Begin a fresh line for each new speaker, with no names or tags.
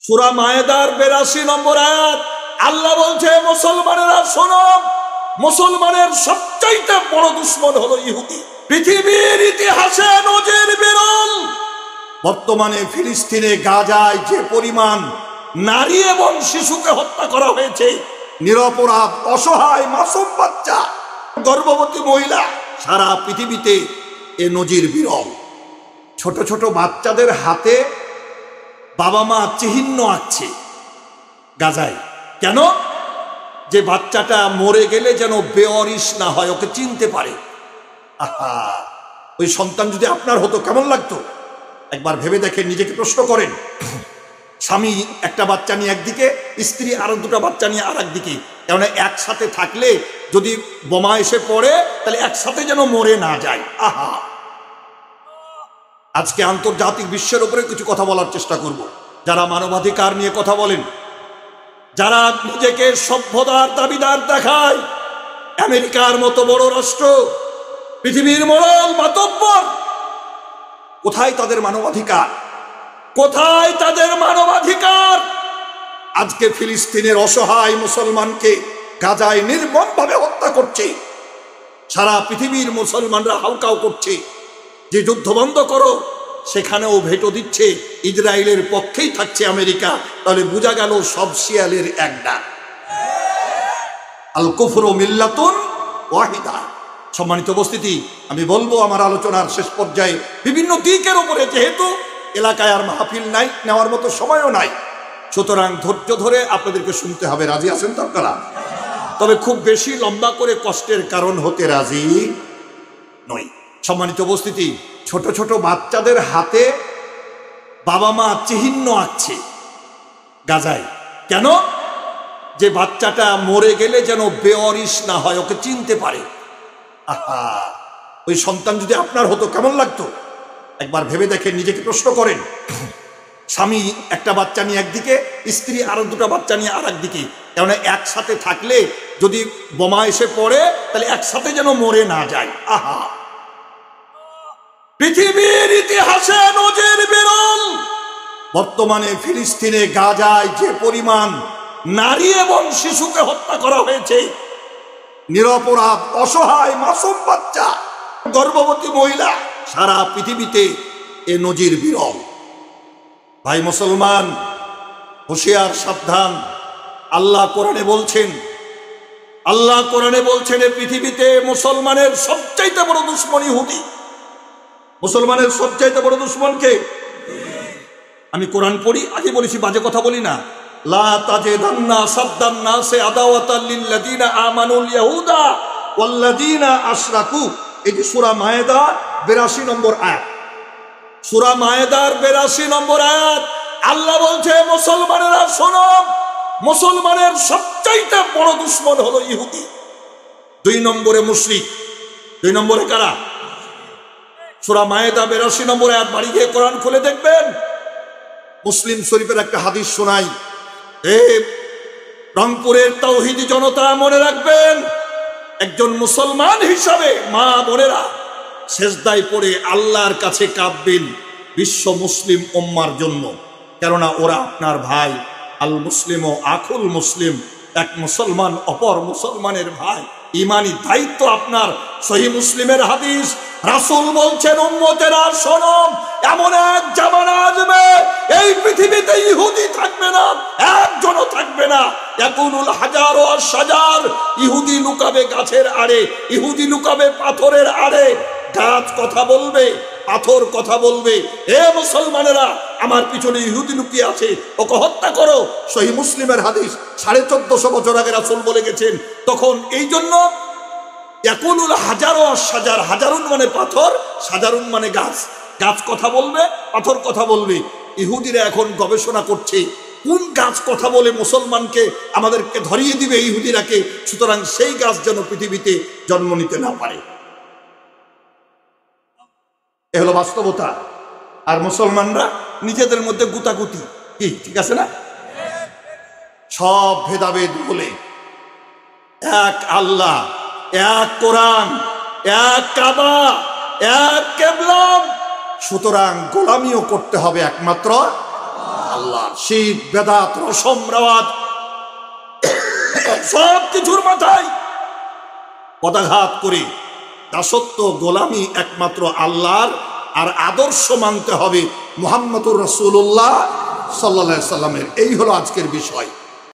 সূরা মায়েদার ৮২ নম্বর আয়াত আল্লাহ বলছে, মুসলমানেরা শোনো, মুসলমানের সবচাইতে বড় দুশমন হলো ইহুদি। পৃথিবীর ইতিহাসে নজির বিরল। বর্তমানে ফিলিস্তিনে গাজায় যে পরিমাণ নারী এবং শিশুকে হত্যা করা হয়েছে, নিরপরাধ অসহায় মাসুম বাচ্চা, গর্ভবতী মহিলা, সারা পৃথিবীতে এ নজির বিরল। ছোট ছোট বাচ্চাদের হাতে বাবা মা চিহ্ন আঁকছে গাজায়। কেন? যে বাচ্চাটা মরে গেলে যেন বেওয়ারিশ না হয়, ওকে চিনতে পারে। আহা, ওই সন্তান যদি আপনার হতো কেমন লাগতো? একবার ভেবে দেখেন, নিজেকে প্রশ্ন করেন। স্বামী একটা বাচ্চা নিয়ে একদিকে, স্ত্রী আরো দুটা বাচ্চা নিয়ে আর একদিকে। কেন একসাথে থাকলে যদি বোমা এসে পড়ে তাহলে একসাথে যেন মরে না যায়। আহা, আজকে আন্তর্জাতিক বিশ্বের উপরে কিছু কথা বলার চেষ্টা করব। যারা মানবাধিকার নিয়ে কথা বলেন, যারা নিজেকে সভ্যতার দাবিদার দেখায়, আমেরিকার মতো বড় রাষ্ট্র, পৃথিবীর মোড়ল মাতব্বর, কোথায় তাদের মানবাধিকার? কোথায় তাদের মানবাধিকার? আজকে ফিলিস্তিনের অসহায় মুসলমানকে গাজায় নির্মমভাবে হত্যা করছে। সারা পৃথিবীর মুসলমানরা হাউকাউ করছে যে যুদ্ধ বন্ধ করো, সেখানেও ভেটো দিচ্ছে, ইসরায়েলের পক্ষেই থাকছে আমেরিকা। তাহলে বোঝা গেল সব শিয়ালের এক ডাক। আল কুফরু মিল্লাতুন ওয়াহিদা। সম্মানিত উপস্থিতি, আমি বলবো আমার আলোচনার শেষ পর্যায়ে বিভিন্ন দিকের উপরে, যেহেতু এলাকায় আর মাহফিল নাই, নেওয়ার মতো সময়ও নাই, সুতরাং ধৈর্য ধরে আপনাদেরকে শুনতে হবে। রাজি আছেন তো আপনারা? তবে খুব বেশি লম্বা করে কষ্টের কারণ হতে রাজি নই। সম্মানিত উপস্থিতি, ছোট ছোট বাচ্চাদের হাতে বাবা মা চিহ্ন আঁকছে গাজায়। কেন? যে বাচ্চাটা মরে গেলে যেন বেওয়ারিশ না হয়, ওকে চিনতে পারে। আহা, ওই সন্তান যদি আপনার হতো কেমন লাগতো? একবার ভেবে দেখেন, নিজেকে প্রশ্ন করেন। স্বামী একটা বাচ্চা নিয়ে একদিকে, স্ত্রী আরো দুটা বাচ্চা নিয়ে আর একদিকে। কেন একসাথে থাকলে যদি বোমা এসে পড়ে তাহলে একসাথে যেন মরে না যায়। আহা, পৃথিবীর ইতিহাসে নজির বিরল। বর্তমানে ফিলিস্তিনে গাজায় যে পরিমাণ নারী এবং শিশুকে হত্যা করা হয়েছে, নিরপরাধ অসহায় মাসুম বাচ্চা, গর্ভবতী মহিলা, সারা পৃথিবীতে এ নজির বিরল। ভাই মুসলমান, হুঁশিয়ার, সাবধান। আল্লাহ কোরআনে বলছেন, আল্লাহ কোরআনে বলছেন, এই পৃথিবীতে মুসলমানের সবচাইতে বড় দুশমন ইহুদি। মুসলমানের সবচাইতে বড় দুশমন কে? আমি কোরআন পড়ি, আগে বলেছি, বাজে কথা বলি না। লা তাজিদান্না সাদ্দান নাসে আদাওয়াতাল লিল্লাযিনা আমানুল ইয়াহুদা ওয়াল্লাযিনা আশরাকু। এটি সূরা মায়েদা ৮২ নম্বর আয়াত। সূরা মায়েদার ৮২ নম্বর আয়াত আল্লাহ বলছে, মুসলমানেরা শোনো, মুসলমানের সবচাইতে বড় দুশমন হলো ইহুদি। ২ নম্বরে মুশরিক। ২ নম্বরে কারা? সূরা মায়েদা ৮২ নম্বর আয়াত। বাড়ি গিয়ে কোরআন খুলে দেখবেন। মুসলিম শরীফের একটা হাদিস শোনাই। রংপুরের তাওহীদি জনতা মনে রাখবেন, একজন মুসলমান হিসাবে মা বোনেরা সেজদায় পড়ে আল্লাহর কাছে কাঁদবেন বিশ্ব মুসলিম উম্মার জন্য। কেননা ওরা আপনার ভাই। আল মুসলিম ও আখুল মুসলিম, এক মুসলমান অপর মুসলমানের ভাই। ইমানি দায়িত্ব আপনার। সহিহ মুসলিমের হাদিস, রাসূল বলছেন, উম্মতেরা শোনো, এমন এক জামানা আসবে এই পৃথিবীতে ইহুদি থাকবে না, একজনও থাকবে না। ইয়াকুলুল হাজার ওয়াস শাজার। ইহুদি লুকাবে গাছের আড়ে, ইহুদি লুকাবে পাথরের আড়ে। গাছ কথা বলবে, পাথর কথা বলবে, হে মুসলমানেরা, আমার পিছনে ইহুদি লুকিয়ে আছে, ওকে হত্যা করো। সহিহ মুসলিমের হাদিস। ১৪৫০ বছর আগে রাসূল বলে গেছেন। তখন এই জন্য ইয়াকুলুল হাজার ওয়াস শাজার, হাজারুন মানে পাথর, শাজারুন মানে গাছ। গাছ কথা বলবে, পাথর কথা বলবে। ইহুদিরা এখন গবেষণা করছে কোন গাছ কথা বলে মুসলমানকে আমাদেরকে ধরিয়ে দিবে ইহুদিরাকে, সুতরাং সেই গাছ যেন পৃথিবীতে জন্ম নিতে না পারে। এ হলো বাস্তবতা। আর মুসলমানরা নিজেদের মধ্যে গুতাগুতি। কি ঠিক আছে না? সব ভেদাভেদ বলে এক আল্লাহ, এক কোরআন, এক কাবা, এক কিবলা। সুতরাং গোলামিও করতে হবে একমাত্র আল্লাহ শীত বেদাত রসম রেওয়াজ সব কিছুর মাথায় পদাঘাত করে দাসত্ব গোলামি একমাত্র আল্লাহর, আর আদর্শ মানতে হবে মুহাম্মদুর রাসূলুল্লাহ সাল্লাল্লাহু আলাইহি সাল্লামের। এই হলো আজকের বিষয়।